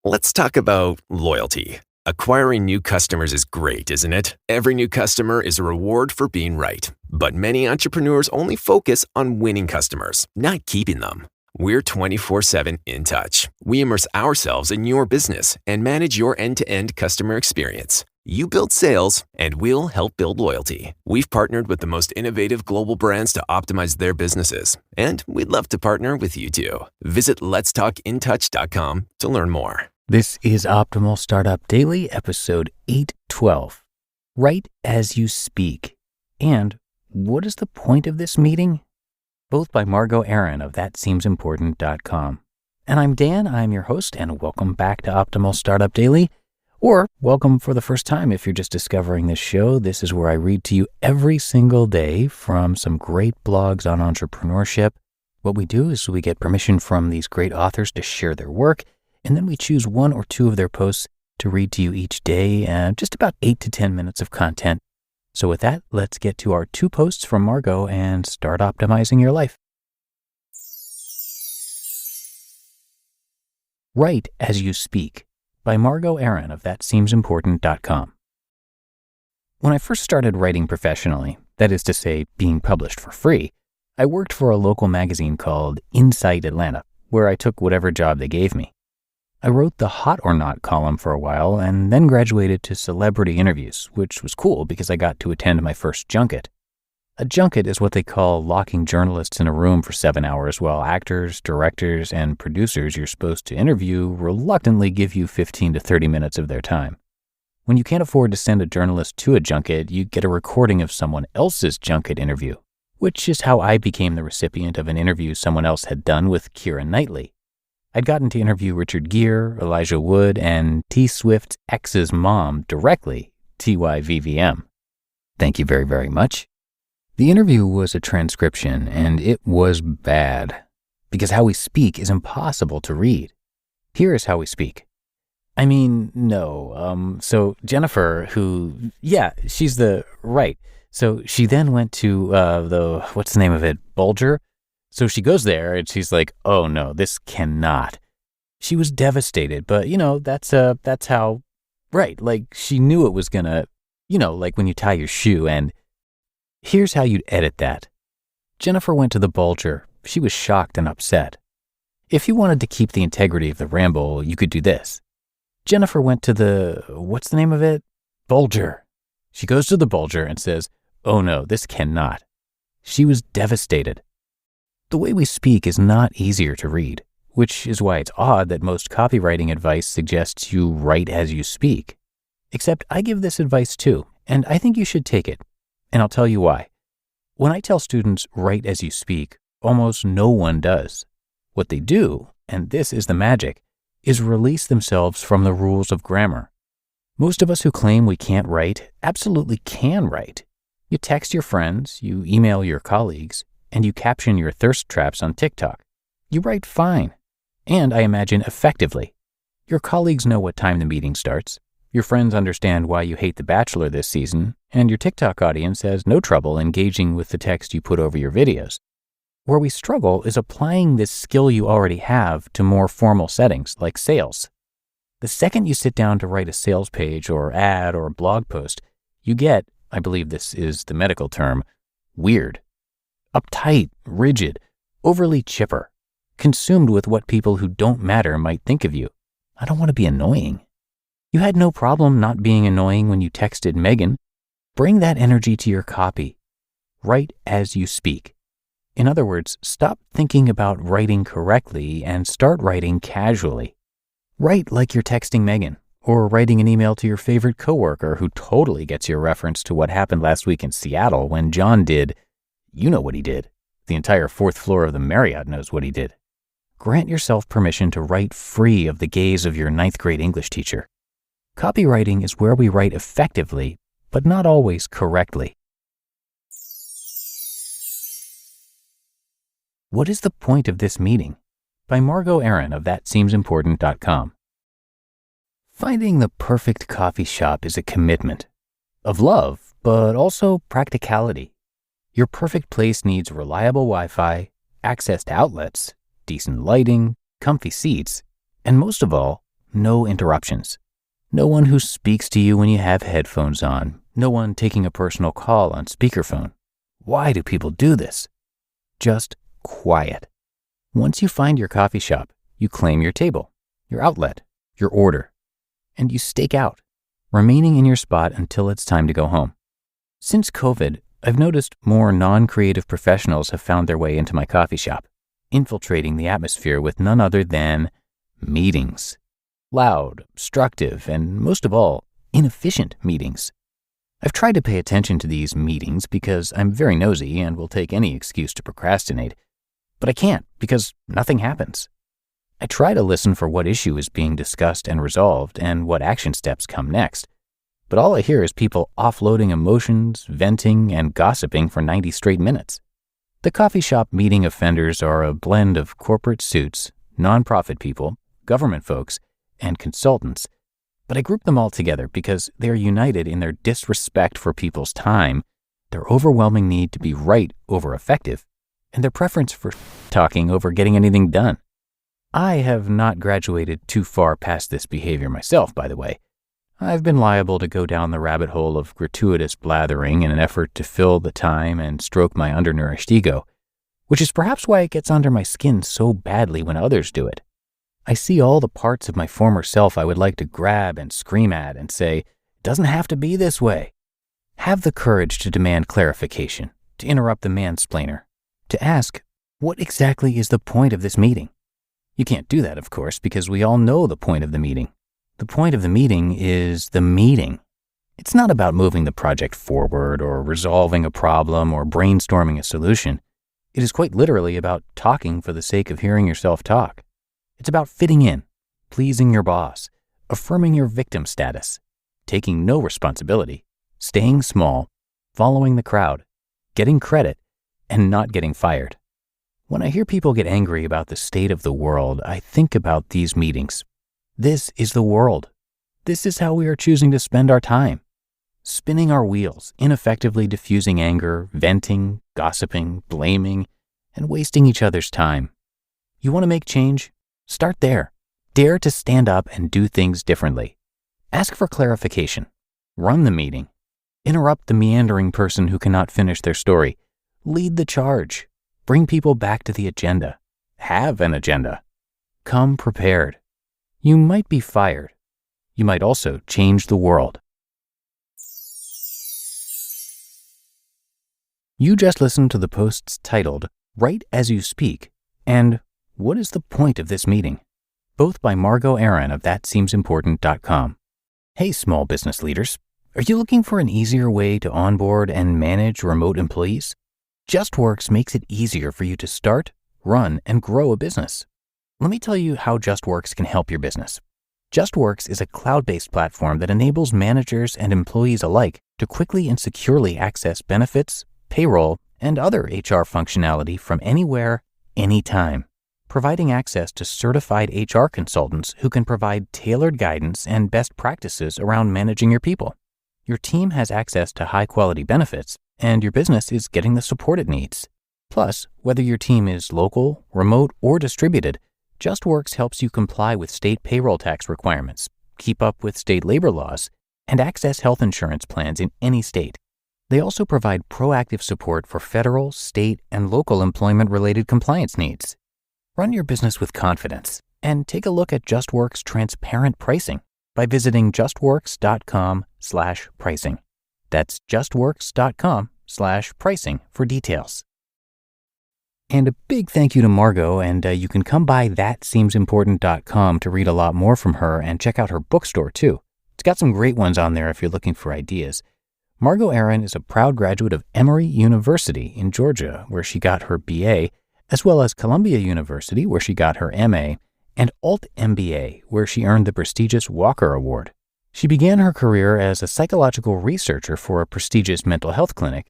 Let's talk about loyalty. Acquiring new customers is great, isn't it? Every new customer is a reward for being right. But many entrepreneurs only focus on winning customers, not keeping them. We're 24/7 in touch. We immerse ourselves in your business and manage your end-to-end customer experience. You build sales, and we'll help build loyalty. We've partnered with the most innovative global brands to optimize their businesses, and we'd love to partner with you too. Visit letstalkintouch.com to learn more. This is Optimal Startup Daily, episode 812. Write as you speak. And what is the point of this meeting? Both by Margo Aaron of thatseemsimportant.com. And I'm Dan, I'm your host, and welcome back to Optimal Startup Daily. Or welcome for the first time if you're just discovering this show. This is where I read to you every single day from some great blogs on entrepreneurship. What we do is we get permission from these great authors to share their work, and then we choose one or two of their posts to read to you each day, and just about 8 to 10 minutes of content. So with that, let's get to our 2 posts from Margo and start optimizing your life. Write as you speak, by Margo Aaron of thatseemsimportant.com. When I first started writing professionally, that is to say, being published for free, I worked for a local magazine called Insight Atlanta, where I took whatever job they gave me. I wrote the Hot or Not column for a while and then graduated to celebrity interviews, which was cool because I got to attend my first junket. A junket is what they call locking journalists in a room for 7 hours while actors, directors, and producers you're supposed to interview reluctantly give you 15 to 30 minutes of their time. When you can't afford to send a journalist to a junket, you get a recording of someone else's junket interview, which is how I became the recipient of an interview someone else had done with Keira Knightley. I'd gotten to interview Richard Gere, Elijah Wood, and T. Swift's ex's mom directly, TYVVM. Thank you very, very much. The interview was a transcription, and it was bad, because how we speak is impossible to read. Here is how we speak. So Jennifer, she's right. So she then went to what's the name of it, Bulger? So she goes there, and she's like, oh no, this cannot. She was devastated, but that's how, right, like she knew it was gonna, like when you tie your shoe, and here's how you'd edit that. Jennifer went to the Bulger. She was shocked and upset. If you wanted to keep the integrity of the ramble, you could do this. Jennifer went to the, what's the name of it? Bulger. She goes to the Bulger and says, oh no, this cannot. She was devastated. The way we speak is not easier to read, which is why it's odd that most copywriting advice suggests you write as you speak. Except I give this advice too, and I think you should take it. And I'll tell you why. When I tell students write as you speak, almost no one does. What they do, and this is the magic, is release themselves from the rules of grammar. Most of us who claim we can't write absolutely can write. You text your friends, you email your colleagues, and you caption your thirst traps on TikTok. You write fine, and I imagine effectively. Your colleagues know what time the meeting starts. Your friends understand why you hate The Bachelor this season, and your TikTok audience has no trouble engaging with the text you put over your videos. Where we struggle is applying this skill you already have to more formal settings like sales. The second you sit down to write a sales page or ad or blog post, you get, I believe this is the medical term, weird. Uptight, rigid, overly chipper, consumed with what people who don't matter might think of you. I don't want to be annoying. You had no problem not being annoying when you texted Megan. Bring that energy to your copy. Write as you speak. In other words, stop thinking about writing correctly and start writing casually. Write like you're texting Megan, or writing an email to your favorite coworker who totally gets your reference to what happened last week in Seattle when John did, you know what he did. The entire 4th floor of the Marriott knows what he did. Grant yourself permission to write free of the gaze of your 9th grade English teacher. Copywriting is where we write effectively, but not always correctly. What is the point of this meeting? By Margo Aaron of thatseemsimportant.com. Finding the perfect coffee shop is a commitment of love, but also practicality. Your perfect place needs reliable Wi-Fi, access to outlets, decent lighting, comfy seats, and most of all, no interruptions. No one who speaks to you when you have headphones on. No one taking a personal call on speakerphone. Why do people do this? Just quiet. Once you find your coffee shop, you claim your table, your outlet, your order, and you stake out, remaining in your spot until it's time to go home. Since COVID, I've noticed more non-creative professionals have found their way into my coffee shop, infiltrating the atmosphere with none other than meetings. Loud, obstructive, and most of all, inefficient meetings. I've tried to pay attention to these meetings because I'm very nosy and will take any excuse to procrastinate, but I can't because nothing happens. I try to listen for what issue is being discussed and resolved and what action steps come next, but all I hear is people offloading emotions, venting, and gossiping for 90 straight minutes. The coffee shop meeting offenders are a blend of corporate suits, nonprofit people, government folks, and consultants, but I group them all together because they are united in their disrespect for people's time, their overwhelming need to be right over effective, and their preference for talking over getting anything done. I have not graduated too far past this behavior myself, by the way. I've been liable to go down the rabbit hole of gratuitous blathering in an effort to fill the time and stroke my undernourished ego, which is perhaps why it gets under my skin so badly when others do it. I see all the parts of my former self I would like to grab and scream at and say, "It doesn't have to be this way." Have the courage to demand clarification, to interrupt the mansplainer, to ask, what exactly is the point of this meeting? You can't do that, of course, because we all know the point of the meeting. The point of the meeting is the meeting. It's not about moving the project forward or resolving a problem or brainstorming a solution. It is quite literally about talking for the sake of hearing yourself talk. It's about fitting in, pleasing your boss, affirming your victim status, taking no responsibility, staying small, following the crowd, getting credit, and not getting fired. When I hear people get angry about the state of the world, I think about these meetings. This is the world. This is how we are choosing to spend our time. Spinning our wheels, ineffectively diffusing anger, venting, gossiping, blaming, and wasting each other's time. You want to make change? Start there. Dare to stand up and do things differently. Ask for clarification. Run the meeting. Interrupt the meandering person who cannot finish their story. Lead the charge. Bring people back to the agenda. Have an agenda. Come prepared. You might be fired. You might also change the world. You just listened to the posts titled, "Write as You Speak," and "What is the point of this meeting?" Both by Margo Aaron of ThatSeemsImportant.com. Hey, small business leaders. Are you looking for an easier way to onboard and manage remote employees? JustWorks makes it easier for you to start, run, and grow a business. Let me tell you how JustWorks can help your business. JustWorks is a cloud-based platform that enables managers and employees alike to quickly and securely access benefits, payroll, and other HR functionality from anywhere, anytime, providing access to certified HR consultants who can provide tailored guidance and best practices around managing your people. Your team has access to high-quality benefits, and your business is getting the support it needs. Plus, whether your team is local, remote, or distributed, JustWorks helps you comply with state payroll tax requirements, keep up with state labor laws, and access health insurance plans in any state. They also provide proactive support for federal, state, and local employment-related compliance needs. Run your business with confidence and take a look at JustWorks' transparent pricing by visiting justworks.com/pricing. That's justworks.com/pricing for details. And a big thank you to Margo, and you can come by thatseemsimportant.com to read a lot more from her and check out her bookstore too. It's got some great ones on there if you're looking for ideas. Margo Aaron is a proud graduate of Emory University in Georgia, where she got her BA, as well as Columbia University, where she got her MA, and Alt MBA, where she earned the prestigious Walker Award. She began her career as a psychological researcher for a prestigious mental health clinic,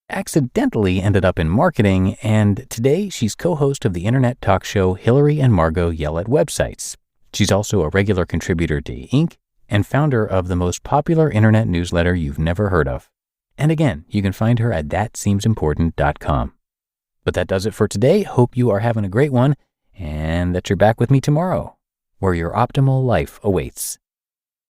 accidentally ended up in marketing, and today she's co-host of the internet talk show Hillary and Margo Yell at Websites. She's also a regular contributor to Inc. and founder of the most popular internet newsletter you've never heard of. And again, you can find her at thatseemsimportant.com. But that does it for today. Hope you are having a great one and that you're back with me tomorrow. where your optimal life awaits.